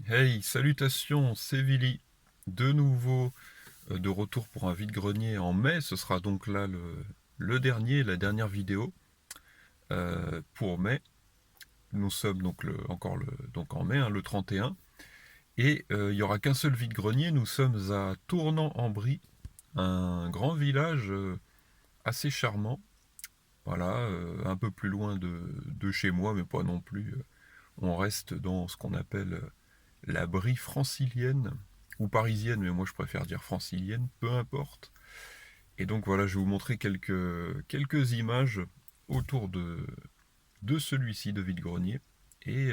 Hey, salutations, c'est Vili. De nouveau, de retour pour un vide-grenier en mai. Ce sera donc là le dernier, la dernière vidéo pour mai. Nous sommes donc donc en mai, hein, le 31. Et il n'y aura qu'un seul vide-grenier. Nous sommes à Tournant-en-Brie, un grand village assez charmant. Voilà, un peu plus loin de chez moi, mais pas non plus. On reste dans ce qu'on appelle la Brie francilienne, ou parisienne, mais moi je préfère dire francilienne, peu importe. Et donc voilà, je vais vous montrer quelques images autour de celui-ci, de Vide-Grenier. Et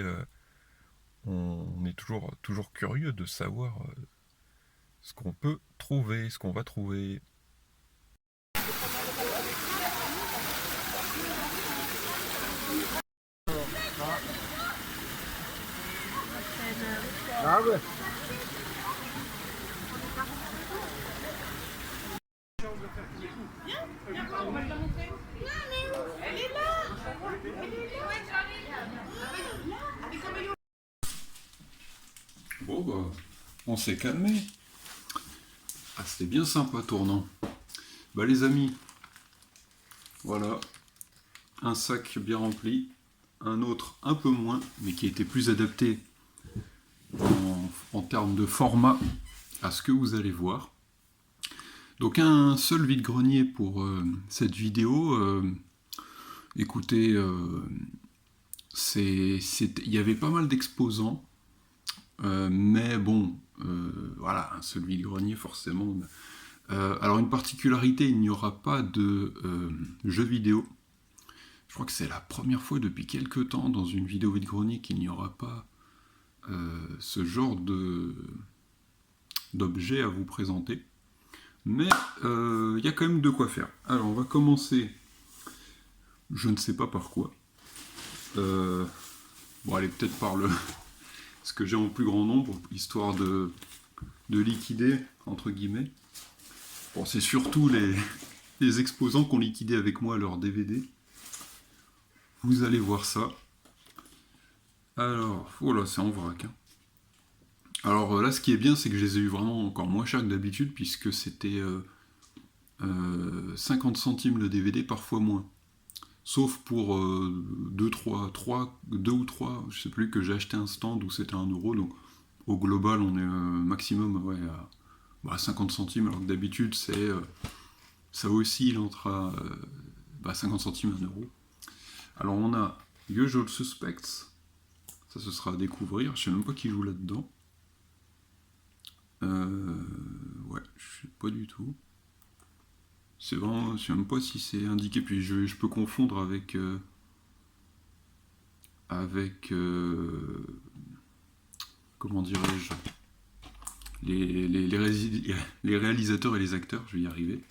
on est toujours curieux de savoir ce qu'on peut trouver, ce qu'on va trouver. Abi. Bon bah, on s'est calmé. Ah, c'était bien sympa tournant. Bah les amis, voilà, un sac bien rempli, un autre un peu moins, mais qui était plus adapté en termes de format à ce que vous allez voir. Donc un seul vide-grenier pour cette vidéo. Écoutez, il y avait pas mal d'exposants, mais bon, voilà, un seul vide-grenier forcément. Alors une particularité, il n'y aura pas de jeux vidéo. Je crois que c'est la première fois depuis quelques temps dans une vidéo vide-grenier qu'il n'y aura pas ce genre d'objet à vous présenter. Mais il y a quand même de quoi faire. Alors on va commencer, je ne sais pas par quoi. Euh, bon, allez, peut-être par ce que j'ai en plus grand nombre, histoire de liquider, entre guillemets. Bon, c'est surtout les exposants qui ont liquidé avec moi leur DVD. Vous allez voir ça. Alors, oh là, c'est en vrac, hein. Alors là, ce qui est bien, c'est que je les ai eu vraiment encore moins cher que d'habitude, puisque c'était 50 centimes le DVD, parfois moins. Sauf pour 2 ou 3, je sais plus, que j'ai acheté un stand où c'était 1 euro. Donc au global, on est maximum ouais, à 50 centimes, alors que d'habitude, ça oscille entre 50 centimes et 1 euro. Alors on a Usual Suspects, ça ce sera à découvrir, je sais même pas qui joue là-dedans. Ouais, je sais pas du tout. C'est vraiment, je sais même pas si c'est indiqué, puis je peux confondre avec comment dirais-je, les réalisateurs et les acteurs, je vais y arriver.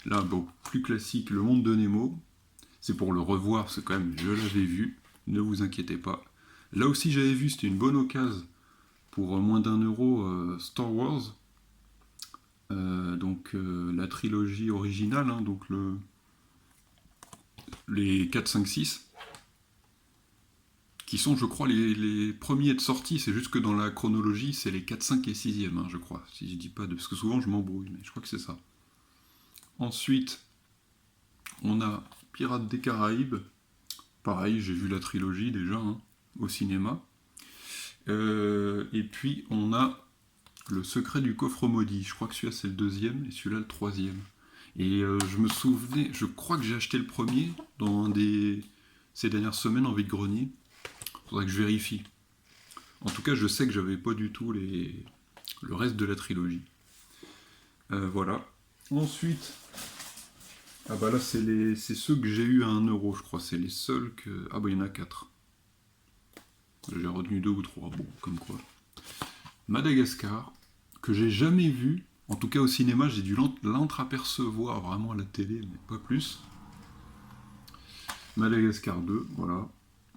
Là, bon, plus classique, Le Monde de Nemo. C'est pour le revoir, c'est quand même, je l'avais vu, ne vous inquiétez pas. Là aussi, j'avais vu, c'était une bonne occasion pour moins d'1 euro Star Wars. Donc la trilogie originale, hein, donc les 4, 5, 6, qui sont, je crois, les premiers de sortie. C'est juste que dans la chronologie, c'est les 4, 5 et 6e, hein, je crois. Si je dis pas de. Parce que souvent, je m'embrouille, mais je crois que c'est ça. Ensuite, on a Pirates des Caraïbes. Pareil, j'ai vu la trilogie déjà, hein, au cinéma. Et puis, on a Le Secret du Coffre Maudit. Je crois que celui-là, c'est le deuxième, et celui-là, le troisième. Et je me souvenais, je crois que j'ai acheté le premier dans ces dernières semaines en vide-grenier. Faudrait que je vérifie. En tout cas, je sais que j'avais pas du tout le reste de la trilogie. Voilà. Ensuite, ah bah là, c'est ceux que j'ai eu à 1 euro, je crois. C'est les seuls que. Ah bah il y en a 4. J'ai retenu 2 ou 3. Bon, comme quoi. Madagascar, que j'ai jamais vu. En tout cas, au cinéma, j'ai dû l'entreapercevoir vraiment à la télé, mais pas plus. Madagascar 2, voilà.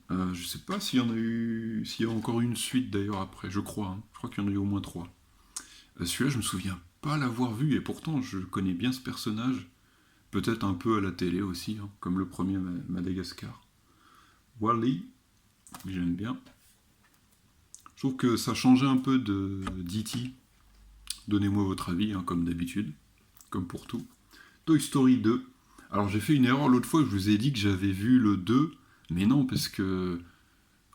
Je sais pas s'il y en a eu. S'il y a encore une suite d'ailleurs après, je crois, hein. Je crois qu'il y en a eu au moins 3. Celui-là, je me souviens pas l'avoir vu, et pourtant je connais bien ce personnage. Peut-être un peu à la télé aussi, hein, comme le premier Madagascar. Wally, j'aime bien. Je trouve que ça changeait un peu de d'E.T. Donnez-moi votre avis, hein, comme d'habitude, comme pour tout. Toy Story 2. Alors j'ai fait une erreur l'autre fois, je vous ai dit que j'avais vu le 2, mais non, parce que...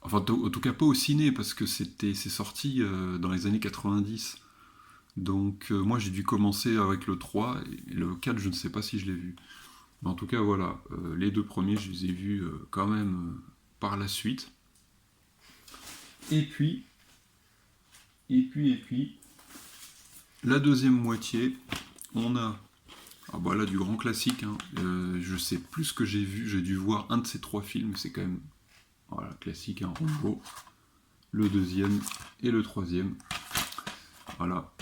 Enfin, en tout cas pas au ciné, parce que c'est sorti dans les années 90. Donc moi j'ai dû commencer avec le 3, et le 4 je ne sais pas si je l'ai vu. Mais en tout cas voilà, les deux premiers je les ai vus quand même par la suite. Et puis, et puis, la deuxième moitié, on a, ah bah là du grand classique, hein. Je sais plus ce que j'ai vu, j'ai dû voir un de ces trois films, c'est quand même, voilà, classique, hein, Rambo, le deuxième et le troisième. Voilà.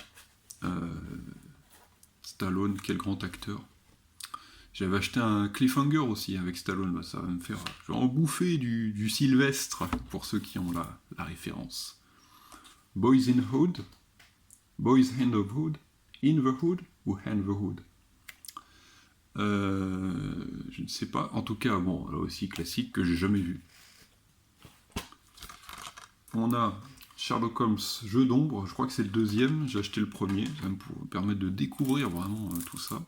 Stallone, quel grand acteur. J'avais acheté un Cliffhanger aussi avec Stallone, bah, ça va me faire... Je vais en bouffer du Sylvestre, pour ceux qui ont la référence. Boys in Hood, Boys in the Hood, In the Hood ou Hand the Hood. Je ne sais pas, en tout cas, bon, là aussi classique que j'ai jamais vu. On a Sherlock Holmes, Jeu d'ombre, je crois que c'est le deuxième, j'ai acheté le premier, ça va me permettre de découvrir vraiment tout ça.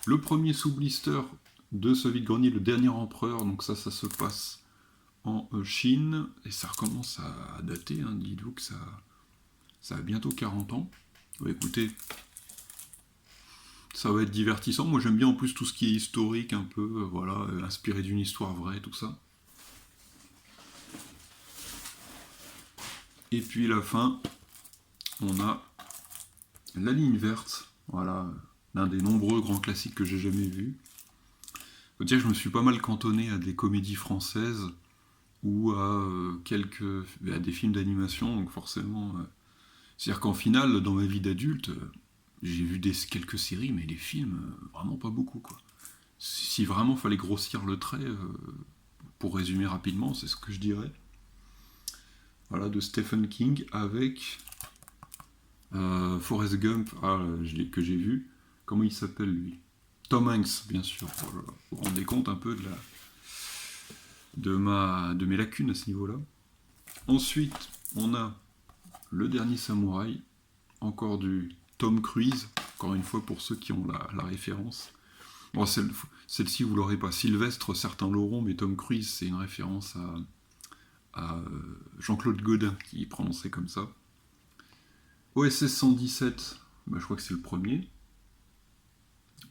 Le premier sous blister de ce vide-grenier, le dernier empereur, donc ça se passe en Chine, et ça recommence à dater, hein, dites-vous que ça a bientôt 40 ans. Bah, écoutez, ça va être divertissant, moi j'aime bien en plus tout ce qui est historique, un peu, voilà, inspiré d'une histoire vraie, tout ça. Et puis la fin, on a la ligne verte, voilà, l'un des nombreux grands classiques que j'ai jamais vus. Faut dire que je me suis pas mal cantonné à des comédies françaises ou à à des films d'animation, donc forcément... C'est-à-dire qu'en finale, dans ma vie d'adulte, j'ai vu quelques séries, mais les films, vraiment pas beaucoup, quoi. Si vraiment fallait grossir le trait, pour résumer rapidement, c'est ce que je dirais. Voilà, de Stephen King avec Forrest Gump, que j'ai vu. Comment il s'appelle lui? Tom Hanks, bien sûr. Voilà. Vous vous rendez compte un peu de mes lacunes à ce niveau-là. Ensuite, on a Le Dernier Samouraï, encore du Tom Cruise, encore une fois pour ceux qui ont la référence. Bon, celle-ci, vous l'aurez pas. Sylvestre, certains l'auront, mais Tom Cruise, c'est une référence à Jean-Claude Godin qui prononçait comme ça. OSS 117, bah, je crois que c'est le premier.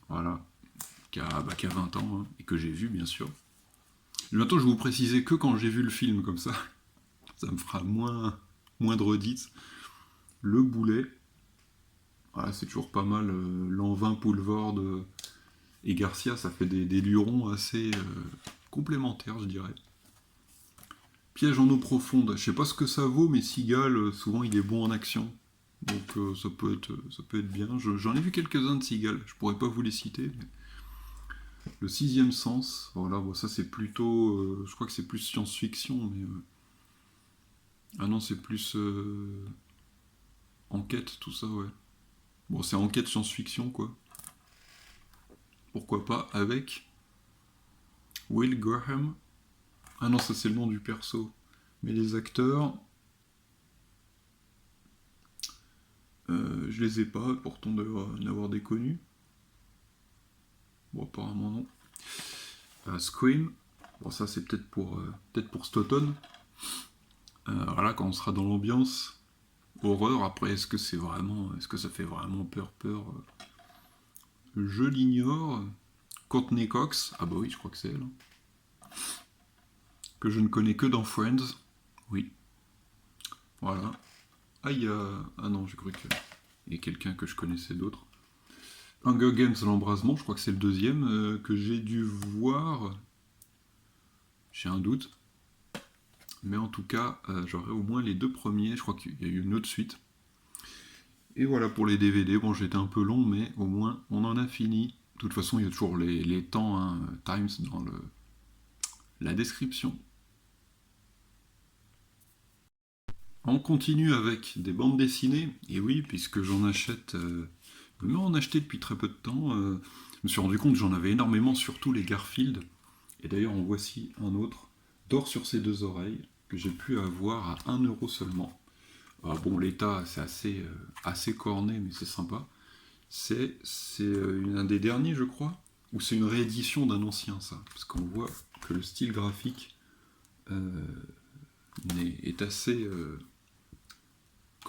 Voilà, qui a 20 ans, hein, et que j'ai vu, bien sûr. Bientôt, je vais vous préciser que quand j'ai vu le film, comme ça, ça me fera moins de redites. Le Boulet, voilà, c'est toujours pas mal. Lanvin, Poulvord et Garcia, ça fait des lurons assez complémentaires, je dirais. Piège en eau profonde, je sais pas ce que ça vaut, mais Seagal, souvent il est bon en action. Donc ça peut être bien. J'en ai vu quelques-uns de Seagal, je pourrais pas vous les citer. Mais... Le sixième sens, voilà, bon, ça c'est plutôt... je crois que c'est plus science-fiction, mais... Ah non, c'est plus... enquête, tout ça, ouais. Bon, c'est enquête science-fiction, quoi. Pourquoi pas avec Will Graham. Ah non, ça c'est le nom du perso. Mais les acteurs... je les ai pas, pourtant d'en avoir des connus. Bon, apparemment non. Scream. Bon, ça c'est peut-être pour cet automne. Voilà, quand on sera dans l'ambiance horreur. Après, est-ce que ça fait vraiment peur? Je l'ignore. Courtney Cox. Ah bah oui, je crois que c'est elle. Que je ne connais que dans Friends. Oui. Voilà. Ah, ah non, j'ai cru qu'il y a quelqu'un que je connaissais d'autre. Hunger Games, l'embrasement, je crois que c'est le deuxième que j'ai dû voir. J'ai un doute. Mais en tout cas, j'aurai au moins les deux premiers. Je crois qu'il y a eu une autre suite. Et voilà pour les DVD. Bon, j'étais un peu long, mais au moins, on en a fini. De toute façon, il y a toujours les temps, hein, times dans la description. On continue avec des bandes dessinées. Et oui, puisque j'en achète... je vais en acheter depuis très peu de temps. Je me suis rendu compte que j'en avais énormément, surtout les Garfield. Et d'ailleurs, en voici un autre. D'or sur ses deux oreilles, que j'ai pu avoir à 1 € seulement. bon, l'état, c'est assez corné, mais c'est sympa. C'est un des derniers, je crois, ou c'est une réédition d'un ancien, ça. Parce qu'on voit que le style graphique euh, est assez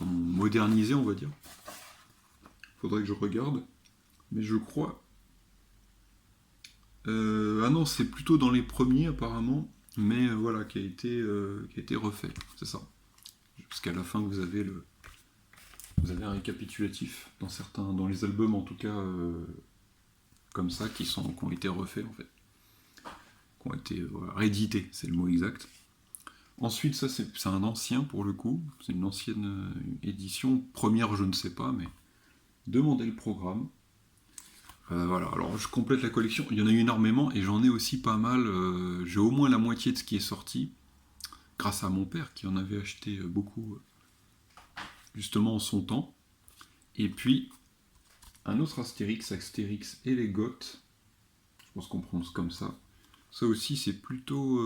modernisé, on va dire. Faudrait que je regarde. Mais je crois. Ah non, c'est plutôt dans les premiers, apparemment. Mais voilà, qui a été refait. C'est ça. Parce qu'à la fin, vous avez un récapitulatif dans les albums en tout cas, comme ça, qui ont été refaits en fait, qui ont été voilà, réédités, c'est le mot exact. Ensuite, ça c'est un ancien pour le coup, c'est une ancienne édition, première je ne sais pas, mais demandez le programme. Voilà, alors je complète la collection, il y en a eu énormément et j'en ai aussi pas mal, j'ai au moins la moitié de ce qui est sorti, grâce à mon père qui en avait acheté beaucoup justement en son temps. Et puis un autre Astérix et les Goths, je pense qu'on prononce comme ça. Ça aussi c'est plutôt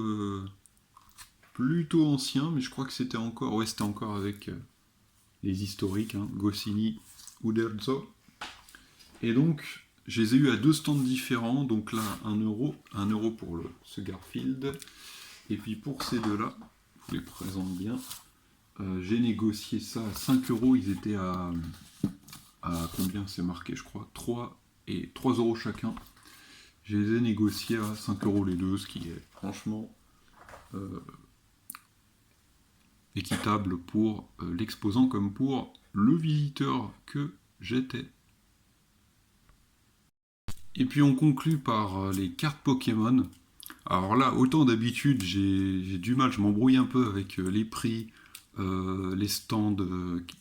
ancien, mais je crois que c'était encore, ouais, c'était encore avec les historiques, hein, Goscinny, Uderzo. Et donc je les ai eu à deux stands différents, donc là 1 euro pour ce Garfield, et puis pour ces deux-là, je vous les présente bien. J'ai négocié ça à 5 euros, ils étaient à combien c'est marqué, je crois 3 euros chacun. Je les ai négociés à 5 euros les deux, ce qui est franchement équitable pour l'exposant comme pour le visiteur que j'étais. Et puis on conclut par les cartes Pokémon. Alors là, autant d'habitude, j'ai du mal, je m'embrouille un peu avec les prix, les stands,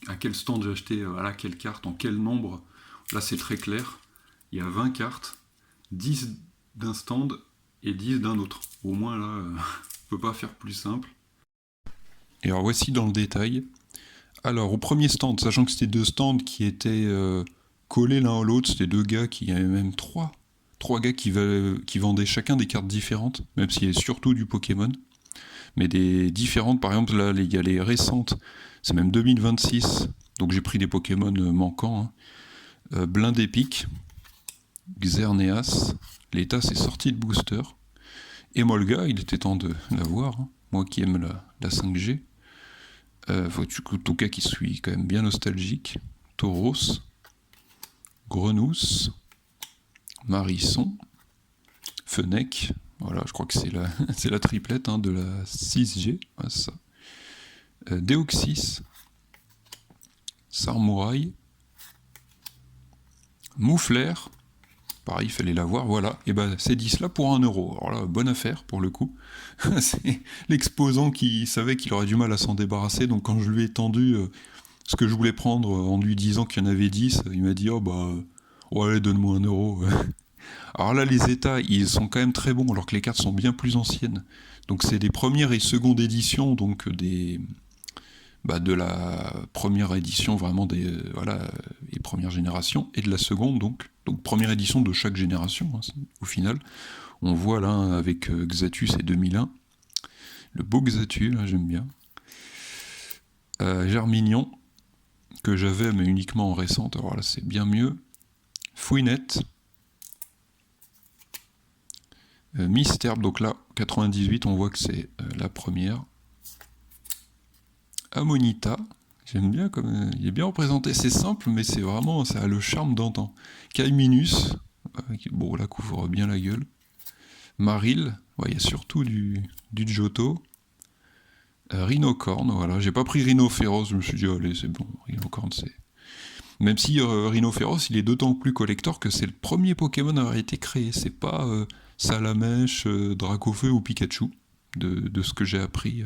à quel stand j'ai acheté, à quelle carte, en quel nombre. Là, c'est très clair. Il y a 20 cartes, 10 d'un stand et 10 d'un autre. Au moins, là, on peut pas faire plus simple. Et alors, voici dans le détail. Alors, au premier stand, sachant que c'était deux stands qui étaient collés l'un à l'autre, c'était deux gars qui avaient même trois gars qui vendaient chacun des cartes différentes, même s'il y a surtout du Pokémon, mais des différentes. Par exemple, là, il y a les récentes, c'est même 2026, donc j'ai pris des Pokémon manquants. Hein. Blind Epic, Xerneas, l'état c'est sorti de booster, Emolga, il était temps de l'avoir, hein. Moi qui aime la 5G. Faut en tout cas qui suis quand même bien nostalgique. Tauros, Grenousse, Marisson, Fennec, voilà, je crois que c'est la triplette hein, de la 6G, ouais, ça. Deoxys, Sarmouraï, Mouflair, pareil, il fallait l'avoir, voilà, et ben c'est 10 là pour 1 euro. Alors là, bonne affaire pour le coup. C'est l'exposant qui savait qu'il aurait du mal à s'en débarrasser, donc quand je lui ai tendu ce que je voulais prendre en lui disant qu'il y en avait 10, il m'a dit oh bah ouais, donne-moi 1 euro. Alors là, les états, ils sont quand même très bons, alors que les cartes sont bien plus anciennes. Donc c'est des premières et secondes éditions, donc de la première édition vraiment voilà, les premières générations, et de la seconde donc première édition de chaque génération, hein, au final. On voit là avec Xatus et 2001, le beau Xatu, là j'aime bien. Germignon, que j'avais mais uniquement en récente, alors là c'est bien mieux. Fouinette, Mystère, donc là 98, on voit que c'est la première. Amonita, j'aime bien comme il est bien représenté, c'est simple mais c'est vraiment, ça a le charme d'antan. Kaiminus, bon là couvre bien la gueule. Maril, il y a surtout du Johto. Rhinocorn, voilà, j'ai pas pris Rhinophéros, je me suis dit allez c'est bon, Rhinocorn c'est... Même si Rhinophéros il est d'autant plus collector que c'est le premier Pokémon à avoir été créé, c'est pas Salamèche, Dracofeu ou Pikachu, de ce que j'ai appris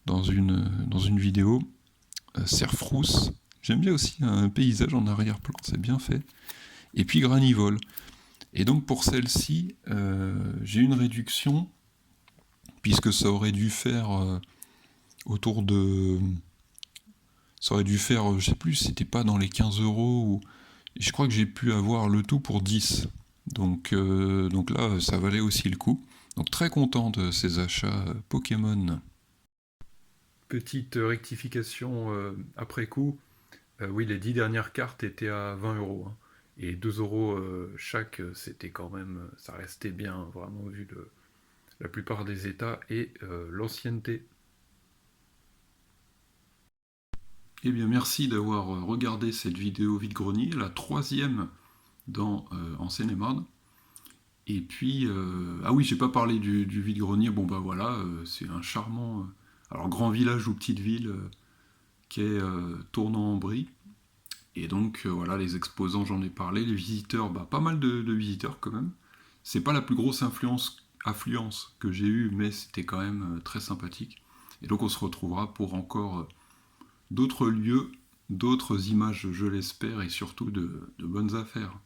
dans une vidéo. Cerfrousse, j'aime bien aussi un paysage en arrière-plan, c'est bien fait. Et puis Granivole. Et donc pour celle-ci, j'ai une réduction, puisque ça aurait dû faire autour de... Ça aurait dû faire, je sais plus, c'était pas dans les 15 euros, ou... je crois que j'ai pu avoir le tout pour 10. Donc là, ça valait aussi le coup. Donc très content de ces achats Pokémon. Petite rectification après coup, oui, les 10 dernières cartes étaient à 20 euros, hein. Et 2 euros chaque, c'était quand même, ça restait bien, vraiment, vu la plupart des états et l'ancienneté. Eh bien, merci d'avoir regardé cette vidéo vide-grenier, la troisième en Seine-et-Marne. Et puis, ah oui, j'ai pas parlé du vide-grenier. Bon, bah voilà, c'est un charmant, alors grand village ou petite ville qui est tournant en brie. Et donc, voilà, les exposants, j'en ai parlé. Les visiteurs, bah, pas mal de visiteurs quand même. C'est pas la plus grosse affluence que j'ai eue, mais c'était quand même très sympathique. Et donc, on se retrouvera pour encore d'autres lieux, d'autres images, je l'espère, et surtout de bonnes affaires.